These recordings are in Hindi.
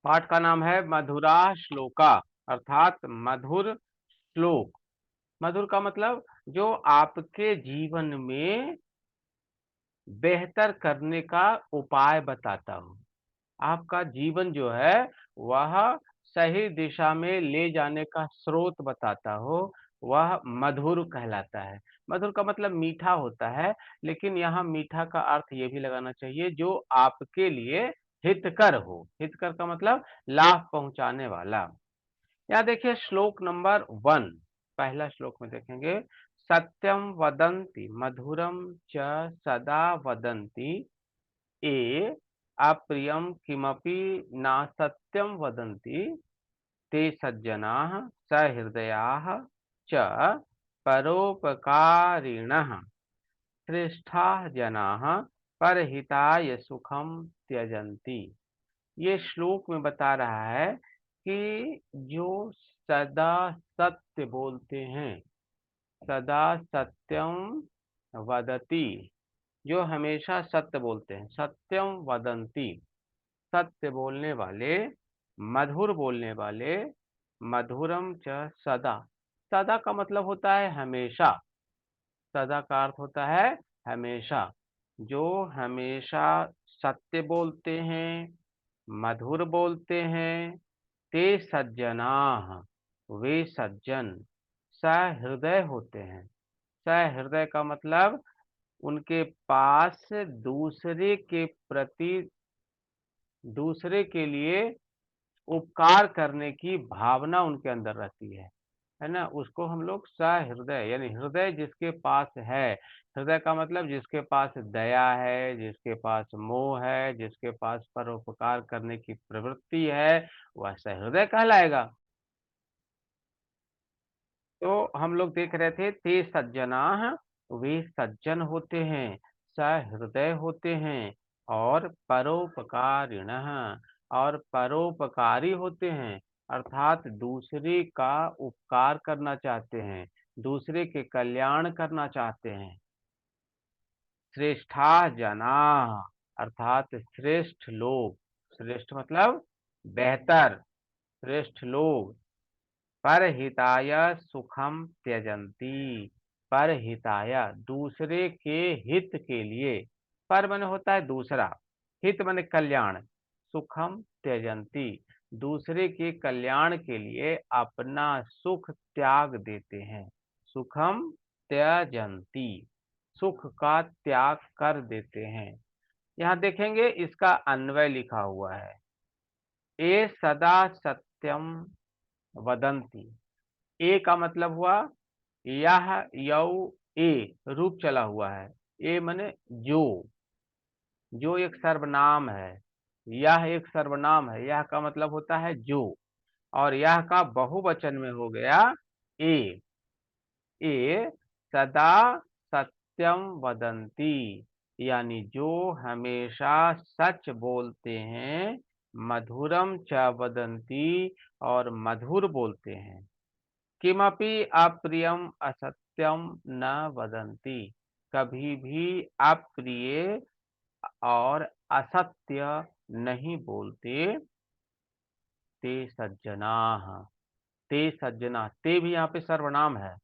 पाठ का नाम है मधुरा श्लोका, अर्थात मधुर श्लोक। मधुर का मतलब जो आपके जीवन में बेहतर करने का उपाय बताता हो। आपका जीवन जो है वह सही दिशा में ले जाने का स्रोत बताता हो, वह मधुर कहलाता है। मधुर का मतलब मीठा होता है, लेकिन यहाँ मीठा का अर्थ ये भी लगाना चाहिए जो आपके लिए हितकर हो। हितकर का मतलब लाभ पहुंचाने वाला। यहाँ देखिए श्लोक नंबर 1, पहला श्लोक में देखेंगे। सत्यम वदन्ति मधुरम च सदा वदन्ति ये अप्रियम किमपि नासत्यम वदन्ति ते सज्जनाः सहृदयाः च परोपकारिणः श्रेष्ठाः जनाः परहिताय सुखम त्यजन्ति। ये श्लोक में बता रहा है कि जो सदा सत्य बोलते हैं, सदा सत्यम वदति, जो हमेशा सत्य बोलते हैं, सत्यम वदंती, सत्य बोलने वाले, मधुर बोलने वाले, मधुरम च सदा। सदा का मतलब होता है हमेशा, सदा का अर्थ होता है हमेशा। जो हमेशा सत्य बोलते हैं, मधुर बोलते हैं, ते सज्जनाः, वे सज्जन सहृदय होते हैं। सहृदय का मतलब उनके पास दूसरे के प्रति, दूसरे के लिए उपकार करने की भावना उनके अंदर रहती है ना? उसको हम लोग सहृदय, यानी हृदय जिसके पास है। हृदय का मतलब जिसके पास दया है, जिसके पास मोह है, जिसके पास परोपकार करने की प्रवृत्ति है, वह सहृदय कहलाएगा। तो हम लोग देख रहे थे ते सज्जनाः, वे सज्जन होते हैं, सहृदय होते हैं, और परोपकारिणः, और परोपकारी होते हैं, अर्थात दूसरे का उपकार करना चाहते हैं, दूसरे के कल्याण करना चाहते हैं। श्रेष्ठा जनाः, अर्थात श्रेष्ठ लोग। श्रेष्ठ मतलब बेहतर, श्रेष्ठ लोग। परहिताय सुखम त्यजन्ति, परहिताय दूसरे के हित के लिए। पर मन होता है दूसरा, हित मन कल्याण, सुखम त्यजन्ति दूसरे के कल्याण के लिए अपना सुख त्याग देते हैं। सुखम त्यजन्ति, सुख का त्याग कर देते हैं। यहाँ देखेंगे इसका अन्वय लिखा हुआ है। ए सदा सत्यम वदन्ति। ए का मतलब हुआ यह, यौ, ए रूप चला हुआ है। ए माने जो, जो एक सर्वनाम है, यह एक सर्वनाम है, यह का मतलब होता है जो, और यह का बहुवचन में हो गया ए। ए सदा सत्यम वदन्ति, यानी जो हमेशा सच बोलते हैं, मधुरम च वदन्ति, और मधुर बोलते हैं। किमपि अप्रियम असत्यम न वदन्ति, कभी भी अप्रिय और असत्य नहीं बोलते। ते सज्जनाः, ते सज्जना, ते भी यहाँ पे सर्वनाम है,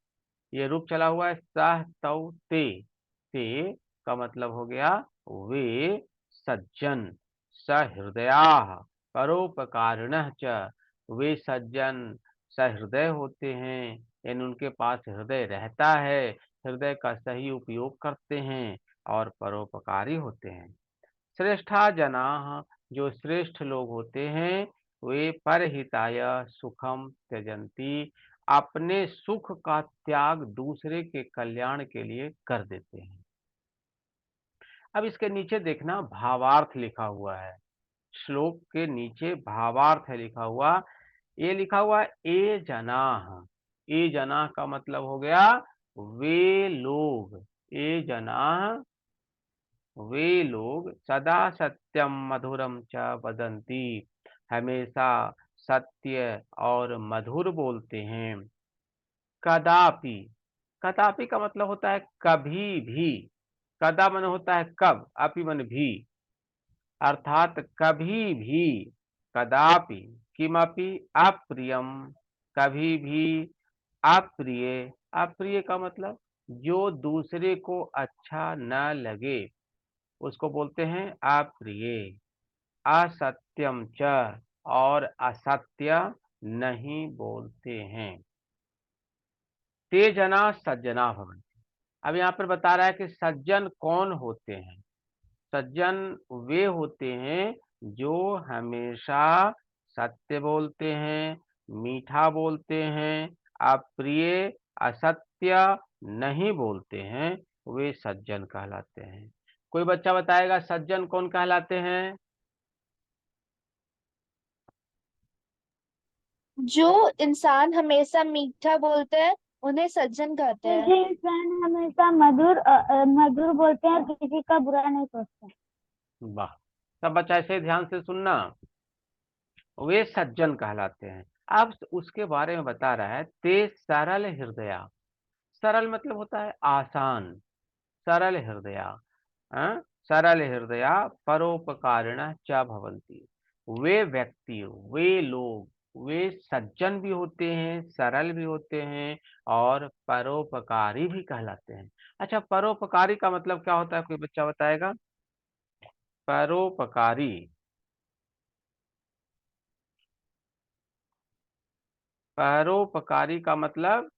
ये रूप चला हुआ है सह तौ ते। ते का मतलब हो गया वे सज्जन, सहृदयाः परोपकारिणः च, वे सज्जन सहृदय होते हैं, यानी उनके पास हृदय रहता है, हृदय का सही उपयोग करते हैं, और परोपकारी होते हैं। श्रेष्ठा जनाः, जो श्रेष्ठ लोग होते हैं, वे परहिताय सुखम त्यजन्ति, अपने सुख का त्याग दूसरे के कल्याण के लिए कर देते हैं। अब इसके नीचे देखना भावार्थ लिखा हुआ है। श्लोक के नीचे भावार्थ है लिखा हुआ। ये लिखा हुआ है ए जनाः। ए जनाः का मतलब हो गया वे लोग। ए जनाः, वे लोग सदा सत्यम मधुरम च वदन्ति, हमेशा सत्य और मधुर बोलते हैं। कदापि, कदापि का मतलब होता है कभी भी। कदा मन होता है कब, अपि मन भी, अर्थात कभी भी, कदापि किमपि अप्रियम, कभी भी, अप्रिय, अप्रिय का मतलब जो दूसरे को अच्छा न लगे उसको बोलते हैं अप्रिय। असत्यम च, और असत्य नहीं बोलते हैं। ते जना सज्जना भवन्ति। अब यहाँ पर बता रहा है कि सज्जन कौन होते हैं। सज्जन वे होते हैं जो हमेशा सत्य बोलते हैं, मीठा बोलते हैं, अप्रिय, असत्य नहीं बोलते हैं, वे सज्जन कहलाते हैं। कोई बच्चा बताएगा सज्जन कौन कहलाते हैं? जो इंसान हमेशा मीठा बोलते हैं उन्हें सज्जन कहते हैं। जो इंसान हमेशा मधुर बोलते हैं और किसी का बुरा नहीं सोचते। वाह, सब बच्चा ऐसे ध्यान से सुनना, वे सज्जन कहलाते हैं। अब उसके बारे में बता रहा है, ते सरल हृदया। सरल मतलब होता है आसान, सरल हृदया, हाँ? सरल हृदया परोपकारिण च भवन्ति। वे व्यक्ति, वे लोग, वे सज्जन भी होते हैं, सरल भी होते हैं, और परोपकारी भी कहलाते हैं। अच्छा, परोपकारी का मतलब क्या होता है, कोई बच्चा बताएगा? परोपकारी, परोपकारी का मतलब?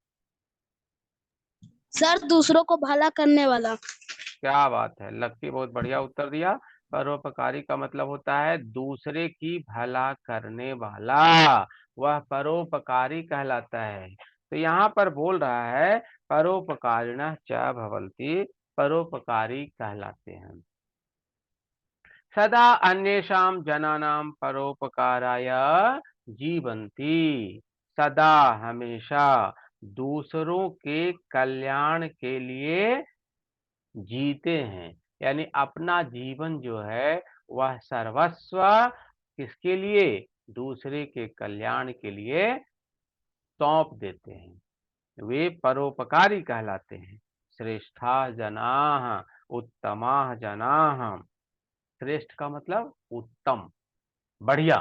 सर, दूसरों को भला करने वाला। क्या बात है, लक्की बहुत बढ़िया उत्तर दिया। परोपकारी का मतलब होता है दूसरे की भला करने वाला, वह परोपकारी कहलाता है। तो यहाँ पर बोल रहा है परोपकारिणः च भवन्ति, परोपकारी कहलाते हैं। सदा अन्येषां जनानां परोपकाराय जीवन्ति। सदा, हमेशा, दूसरों के कल्याण के लिए जीते हैं। यानी अपना जीवन जो है वह सर्वस्व किसके लिए? दूसरे के कल्याण के लिए सौंप देते हैं, वे परोपकारी कहलाते हैं। श्रेष्ठा जनाः, उत्तमाः जनाः। श्रेष्ठ का मतलब उत्तम, बढ़िया।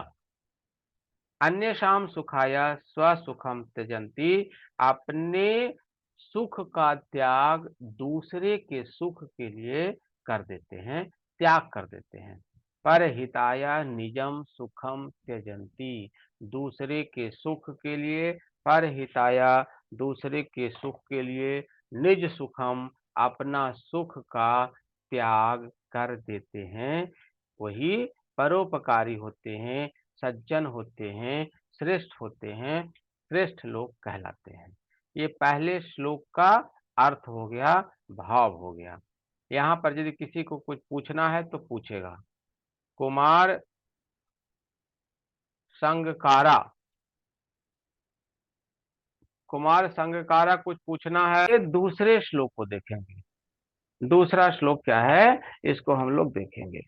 अन्येषां सुखाय स्वसुखम त्यजन्ति। अपने सुख का त्याग दूसरे के सुख के लिए कर देते हैं, त्याग कर देते हैं। परहिताय निजम सुखम त्यजन्ति। दूसरे के सुख के लिए, परहिताय, दूसरे के सुख के लिए, निज सुखम, अपना सुख का त्याग कर देते हैं, वही परोपकारी होते हैं, सज्जन होते हैं, श्रेष्ठ होते हैं, श्रेष्ठ लोग कहलाते हैं। ये पहले श्लोक का अर्थ हो गया, भाव हो गया। यहाँ पर यदि किसी को कुछ पूछना है तो पूछेगा। कुमार संगकारा, कुमार संगकारा कुछ पूछना है, ये दूसरे श्लोक को देखेंगे। दूसरा श्लोक क्या है, इसको हम लोग देखेंगे।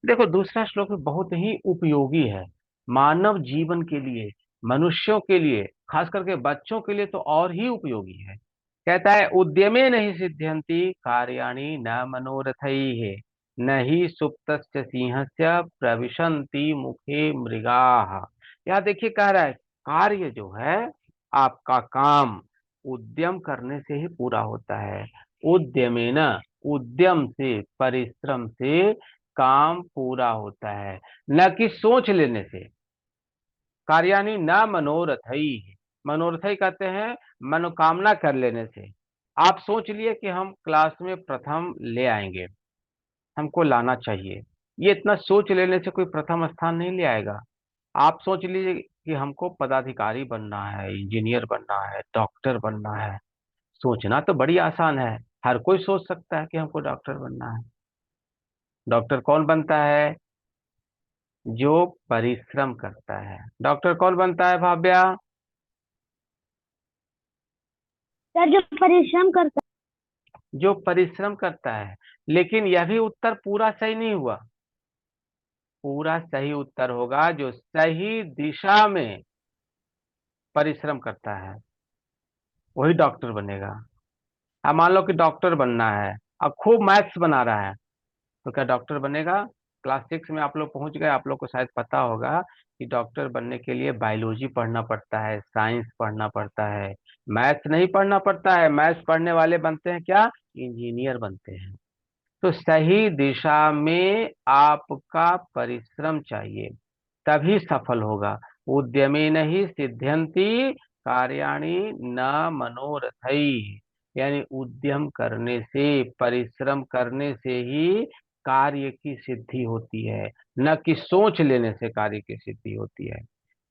देखो, दूसरा श्लोक बहुत ही उपयोगी है मानव जीवन के लिए, मनुष्यों के लिए, खास करके बच्चों के लिए तो और ही उपयोगी है। कहता है, उद्यमे नहीं सिद्ध्यंति कार्याणि न मनोरथैः, न ही सुप्तस्य सिंहस्य प्रविशन्ति मुखे मृगाः। यहाँ देखिए, कह रहा है कार्य जो है, आपका काम उद्यम करने से ही पूरा होता है। उद्यमेन, उद्यम से, परिश्रम से काम पूरा होता है, न कि सोच लेने से। कार्याणि न मनोरथई, मनोरथई कहते हैं मनोकामना कर लेने से। आप सोच लिए कि हम क्लास में प्रथम ले आएंगे, हमको लाना चाहिए, ये इतना सोच लेने से कोई प्रथम स्थान नहीं ले आएगा। आप सोच लीजिए कि हमको पदाधिकारी बनना है, इंजीनियर बनना है, डॉक्टर बनना है। सोचना तो बड़ी आसान है, हर कोई सोच सकता है कि हमको डॉक्टर बनना है। डॉक्टर कौन बनता है? जो परिश्रम करता है। डॉक्टर कौन बनता है भाव्या? सर, जो परिश्रम करता जो परिश्रम करता है। लेकिन यह भी उत्तर पूरा सही नहीं हुआ। पूरा सही उत्तर होगा जो सही दिशा में परिश्रम करता है, वही डॉक्टर बनेगा। अब मान लो कि डॉक्टर बनना है, अब खूब मैथ्स बना रहा है, तो क्या डॉक्टर बनेगा? क्लास 6 में आप लोग पहुंच गए, आप लोग को शायद पता होगा कि डॉक्टर बनने के लिए बायोलॉजी पढ़ना पड़ता है, साइंस पढ़ना पड़ता है, मैथ्स नहीं पढ़ना पड़ता है। मैथ्स पढ़ने वाले बनते हैं क्या? इंजीनियर बनते हैं। तो सही दिशा में आपका परिश्रम चाहिए, तभी सफल होगा। उद्यमेन ही सिद्ध्यन्ति कार्याणि न मनोरथैः। यानी उद्यम करने से, परिश्रम करने से ही कार्य की सिद्धि होती है, न कि सोच लेने से कार्य की सिद्धि होती है।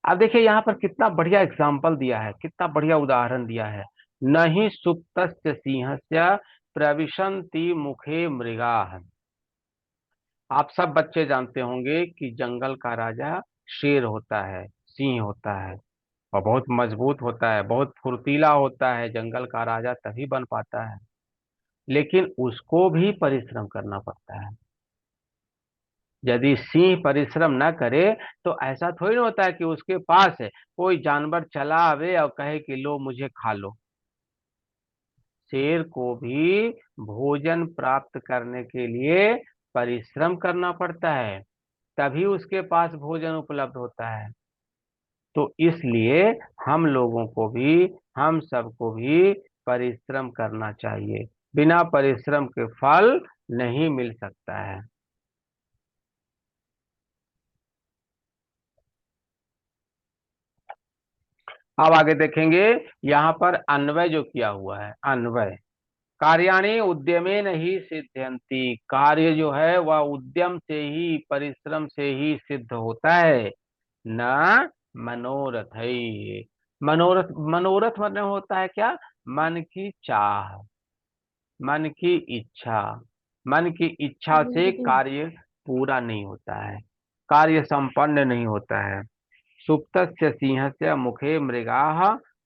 अब देखिए यहाँ पर कितना बढ़िया एग्जाम्पल दिया है, कितना बढ़िया उदाहरण दिया है। नहीं सुप्तस्य सिंहस्य प्रविशन्ति मुखे मृगाः। आप सब बच्चे जानते होंगे कि जंगल का राजा शेर होता है, सिंह होता है, और बहुत मजबूत होता है, बहुत फुर्तीला होता है। जंगल का राजा तभी बन पाता है, लेकिन उसको भी परिश्रम करना पड़ता है। यदि सिंह परिश्रम न करे तो ऐसा थोड़ी ना होता है कि उसके पास है कोई जानवर चला आवे और कहे कि लो मुझे खा लो। शेर को भी भोजन प्राप्त करने के लिए परिश्रम करना पड़ता है, तभी उसके पास भोजन उपलब्ध होता है। तो इसलिए हम लोगों को भी, हम सबको भी परिश्रम करना चाहिए। बिना परिश्रम के फल नहीं मिल सकता है। अब आगे देखेंगे, यहाँ पर अन्वय जो किया हुआ है, अन्वय कार्याणि उद्यमेन ही सिद्ध्यन्ति। कार्य जो है वह उद्यम से ही, परिश्रम से ही सिद्ध होता है। न मनोरथ है। मनोरथ, मनोरथ मतलब होता है क्या? मन की चाह, मन की इच्छा। मन की इच्छा से कार्य पूरा नहीं होता है, कार्य संपन्न नहीं होता है। सुप्तस्य सिंहस्य मुखे मृगाः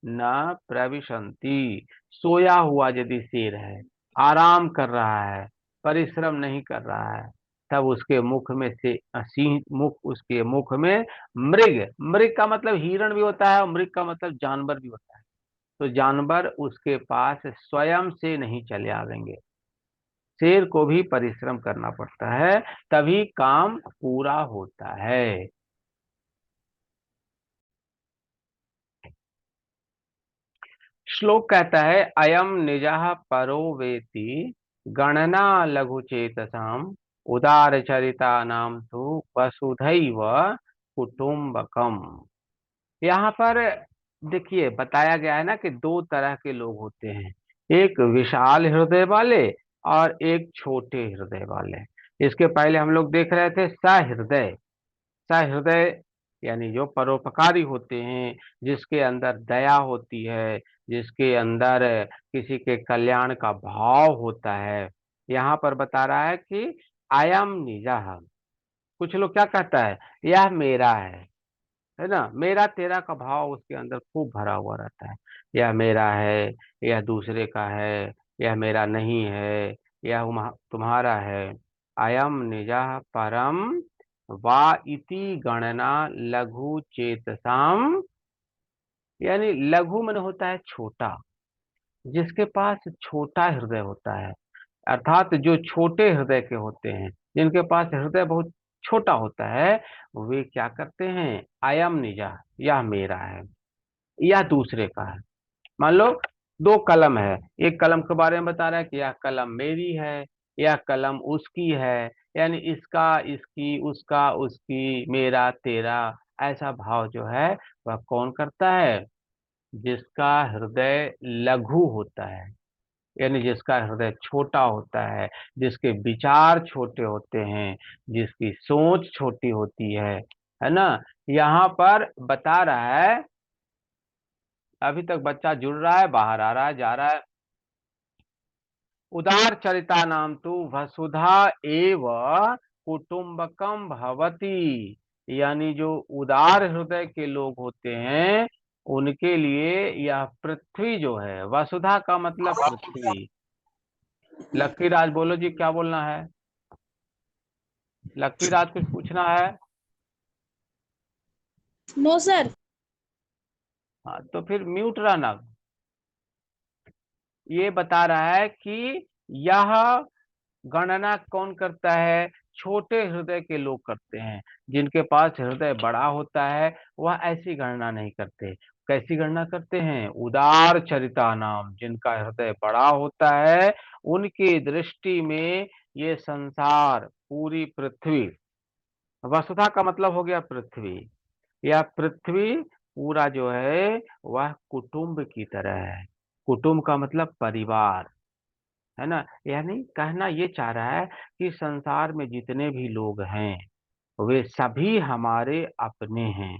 न प्रविशन्ति। सोया हुआ यदि शेर है, आराम कर रहा है, परिश्रम नहीं कर रहा है, तब उसके मुख में से सिंह, मुख, उसके मुख में मृग, मृग का मतलब हिरण भी होता है और मृग का मतलब जानवर भी होता है। तो जानवर उसके पास स्वयं से नहीं चले आवेंगे। शेर को भी परिश्रम करना पड़ता है, तभी काम पूरा होता है। श्लोक कहता है अयम निजः परो वेति गणना लघु चेतसाम उदार चरिता नाम तो वसुधैव कुटुंबकम। यहाँ पर देखिए बताया गया है ना कि दो तरह के लोग होते हैं, एक विशाल हृदय वाले और एक छोटे हृदय वाले। इसके पहले हम लोग देख रहे थे सहृदय। सहृदय यानी जो परोपकारी होते हैं, जिसके अंदर दया होती है, जिसके अंदर किसी के कल्याण का भाव होता है। यहाँ पर बता रहा है कि अयम निजः। कुछ लोग क्या कहता है, यह मेरा है ना, मेरा तेरा का भाव उसके अंदर खूब भरा हुआ रहता है। यह मेरा है, यह दूसरे का है, यह मेरा नहीं है, यह तुम्हारा है। अयम निजः परम वा इति गणना लघु चेतसाम। यानी लघु मन होता है छोटा, जिसके पास छोटा हृदय होता है, अर्थात जो छोटे हृदय के होते हैं, जिनके पास हृदय बहुत छोटा होता है, वे क्या करते हैं, अयम निजा, यह मेरा है, यह दूसरे का है। मान लो दो कलम है, एक कलम के बारे में बता रहा है कि यह कलम मेरी है, यह कलम उसकी है। यानी इसका, इसकी, उसका, उसकी, मेरा, तेरा, ऐसा भाव जो है वह कौन करता है, जिसका हृदय लघु होता है, यानी जिसका हृदय छोटा होता है, जिसके विचार छोटे होते हैं, जिसकी सोच छोटी होती है ना। यहाँ पर बता रहा है, अभी तक बच्चा जुड़ रहा है, बाहर आ रहा है, जा रहा है। उदार चरिता नाम तो वसुधा एव कुटुंबकम भवती। यानी जो उदार हृदय के लोग होते हैं, उनके लिए यह पृथ्वी जो है, वसुधा का मतलब पृथ्वी। लक्की राज बोलो जी, क्या बोलना है? लक्की राज कुछ पूछना है? No sir. हाँ तो फिर म्यूट रहना। ये बता रहा है कि यह गणना कौन करता है, छोटे हृदय के लोग करते हैं। जिनके पास हृदय बड़ा होता है वह ऐसी गणना नहीं करते। कैसी गणना करते हैं? उदार चरिता नाम, जिनका हृदय बड़ा होता है उनकी दृष्टि में ये संसार, पूरी पृथ्वी, वसुधा का मतलब हो गया पृथ्वी, यह पृथ्वी पूरा जो है वह कुटुंब की तरह है। कुटुंब का मतलब परिवार, है ना। यानी कहना ये चाह रहा है कि संसार में जितने भी लोग हैं वे सभी हमारे अपने हैं।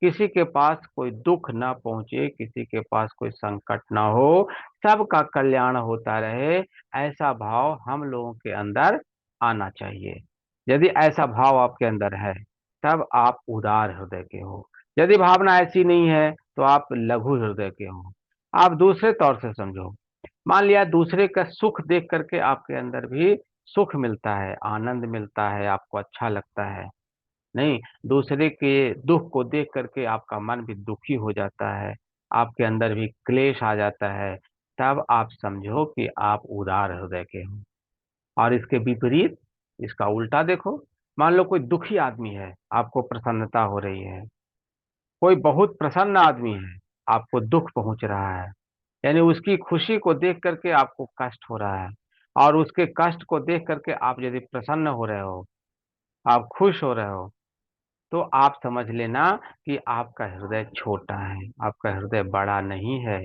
किसी के पास कोई दुख ना पहुंचे, किसी के पास कोई संकट ना हो, सबका कल्याण होता रहे, ऐसा भाव हम लोगों के अंदर आना चाहिए। यदि ऐसा भाव आपके अंदर है तब आप उदार हृदय के हो। यदि भावना ऐसी नहीं है तो आप लघु हृदय के हो। आप दूसरे तौर से समझो। मान लिया दूसरे का सुख देख करके आपके अंदर भी सुख मिलता है, आनंद मिलता है, आपको अच्छा लगता है। नहीं, दूसरे के दुख को देख करके आपका मन भी दुखी हो जाता है, आपके अंदर भी क्लेश आ जाता है। तब आप समझो कि आप उदार हृदय के हो। और इसके विपरीत, इसका उल्टा देखो। मान लो कोई दुखी आदमी है, आपको प्रसन्नता हो रही है। कोई बहुत प्रसन्न आदमी है, आपको दुख पहुंच रहा है। यानी उसकी खुशी को देख करके आपको कष्ट हो रहा है, और उसके कष्ट को देख करके आप यदि प्रसन्न हो रहे हो, आप खुश हो रहे हो, तो आप समझ लेना कि आपका हृदय छोटा है, आपका हृदय बड़ा नहीं है।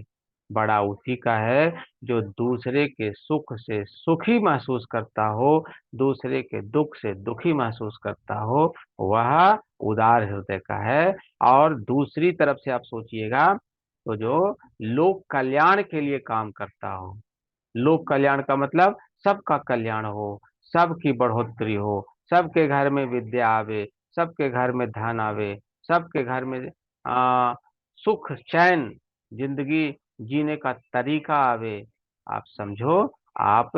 बड़ा उसी का है जो दूसरे के सुख से सुखी महसूस करता हो, दूसरे के दुख से दुखी महसूस करता हो, वह उदार हृदय का है। और दूसरी तरफ से आप सोचिएगा तो जो लोक कल्याण के लिए काम करता हो, लोक कल्याण का मतलब सबका कल्याण हो, सबकी बढ़ोतरी हो, सबके घर में विद्या आवे, सबके घर में धन आवे, सबके घर में आ, सुख चैन जिंदगी जीने का तरीका आवे। आप समझो आप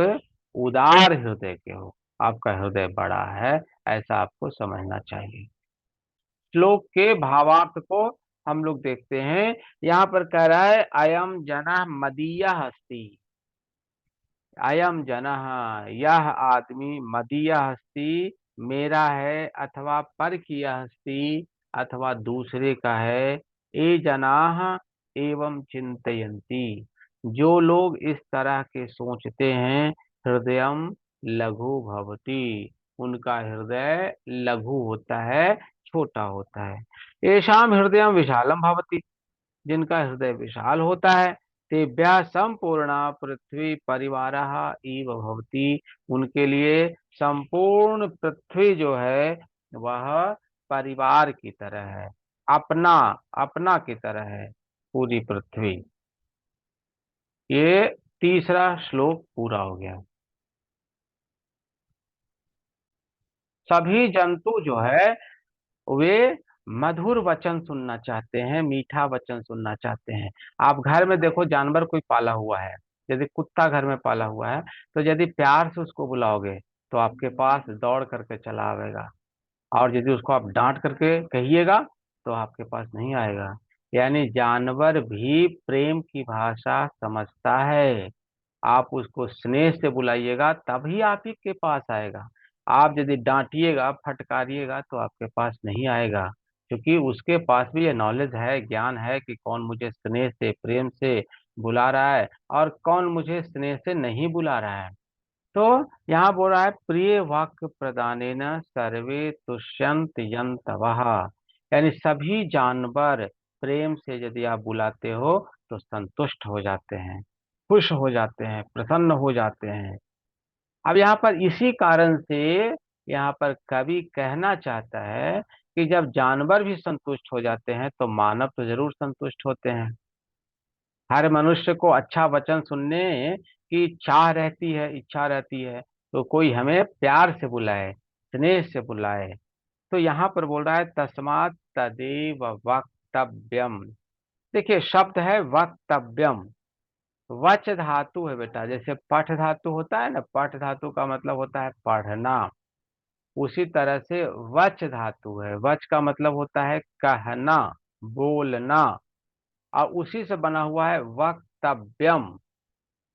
उदार हृदय के हो, आपका हृदय बड़ा है, ऐसा आपको समझना चाहिए। श्लोक के भावार्थ को हम लोग देखते हैं। यहाँ पर कह रहा है अयम जना मदीय हस्ति। अयम जनः, यह आदमी मदीय हस्ति, मेरा है, अथवा पर की हस्ति, अथवा दूसरे का है। ये जनाः एवं चिंतयन्ति, जो लोग इस तरह के सोचते हैं, हृदयम लघु भवति, उनका हृदय लघु होता है, छोटा होता है। येषाम हृदयम विशालम भवति, जिनका हृदय विशाल होता है, तेभ्यः संपूर्णा पृथ्वी परिवारः इव भवति, उनके लिए संपूर्ण पृथ्वी जो है वह परिवार की तरह है, अपना अपना की तरह है पूरी पृथ्वी। ये तीसरा श्लोक पूरा हो गया। सभी जंतु जो है वे मधुर वचन सुनना चाहते हैं, मीठा वचन सुनना चाहते हैं। आप घर में देखो, जानवर कोई पाला हुआ है, यदि कुत्ता घर में पाला हुआ है, तो यदि प्यार से उसको बुलाओगे तो आपके पास दौड़ करके चला आवेगा, और यदि उसको आप डांट करके कहिएगा तो आपके पास नहीं आएगा। यानी जानवर भी प्रेम की भाषा समझता है। आप उसको स्नेह से बुलाइएगा तभी आप ही के पास आएगा। आप यदि डांटिएगा, फटकारिएगा तो आपके पास नहीं आएगा, क्योंकि उसके पास भी ये नॉलेज है, ज्ञान है कि कौन मुझे स्नेह से प्रेम से बुला रहा है और कौन मुझे स्नेह से नहीं बुला रहा है। तो यहाँ बोल रहा है प्रिय वाक्य प्रदानेन सर्वे तुष्यंत यंतवः, यानी सभी जानवर प्रेम से यदि आप बुलाते हो तो संतुष्ट हो जाते हैं, खुश हो जाते हैं, प्रसन्न हो जाते हैं। अब यहाँ पर इसी कारण से यहाँ पर कवि कहना चाहता है कि जब जानवर भी संतुष्ट हो जाते हैं तो मानव तो जरूर संतुष्ट होते हैं। हर मनुष्य को अच्छा वचन सुनने की चाह रहती है, इच्छा रहती है, तो कोई हमें प्यार से बुलाए, स्नेह से बुलाए। तो यहाँ पर बोल रहा है तस्मात् तदेव वक्तव्यम। देखिए शब्द है वक्तव्यम, वच धातु है बेटा, जैसे पठ धातु होता है ना, पठ धातु का मतलब होता है पढ़ना, उसी तरह से वच धातु है, वच का मतलब होता है कहना, बोलना, और उसी से बना हुआ है वक्तव्यम।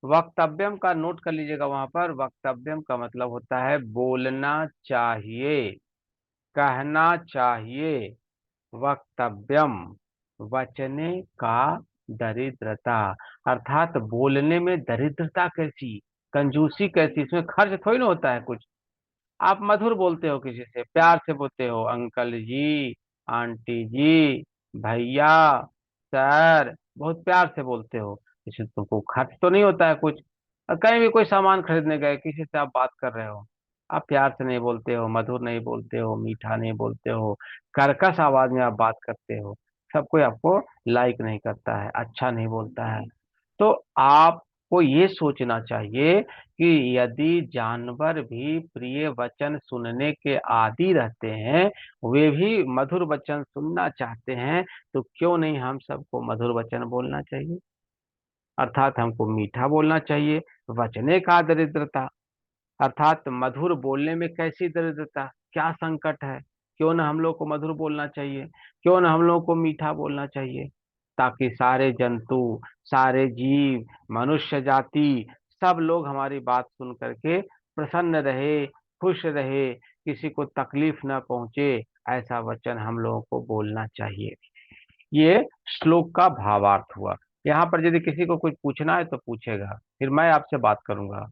वक्तव्यम का नोट कर लीजिएगा, वहां पर वक्तव्यम का मतलब होता है बोलना चाहिए, कहना चाहिए। वक्तव्यम, वचने का दरिद्रता, अर्थात बोलने में दरिद्रता कैसी, कंजूसी कैसी, इसमें खर्च थोड़ी ना होता है कुछ। आप मधुर बोलते हो, किसी से प्यार से बोलते हो, अंकल जी, आंटी जी, भैया, सर, बहुत प्यार से बोलते हो, इससे तुमको खर्च तो नहीं होता है कुछ। और कहीं भी कोई सामान खरीदने गए, किसी से आप बात कर रहे हो, आप प्यार से नहीं बोलते हो, मधुर नहीं बोलते हो, मीठा नहीं बोलते हो, कर्कश आवाज में आप बात करते हो, सब कोई आपको लाइक नहीं करता है, अच्छा नहीं बोलता है। तो आपको ये सोचना चाहिए कि यदि जानवर भी प्रिय वचन सुनने के आदी रहते हैं, वे भी मधुर वचन सुनना चाहते हैं, तो क्यों नहीं हम सबको मधुर वचन बोलना चाहिए, अर्थात हमको मीठा बोलना चाहिए। वचने का दरिद्रता, अर्थात मधुर बोलने में कैसी दरिद्रता, क्या संकट है, क्यों ना हम लोग को मधुर बोलना चाहिए, क्यों ना हम लोग को मीठा बोलना चाहिए, ताकि सारे जंतु, सारे जीव, मनुष्य जाति, सब लोग हमारी बात सुन करके प्रसन्न रहे, खुश रहे, किसी को तकलीफ ना पहुंचे, ऐसा वचन हम लोगों को बोलना चाहिए। ये श्लोक का भावार्थ हुआ। यहाँ पर यदि किसी को कुछ पूछना है तो पूछेगा, फिर मैं आपसे बात करूंगा।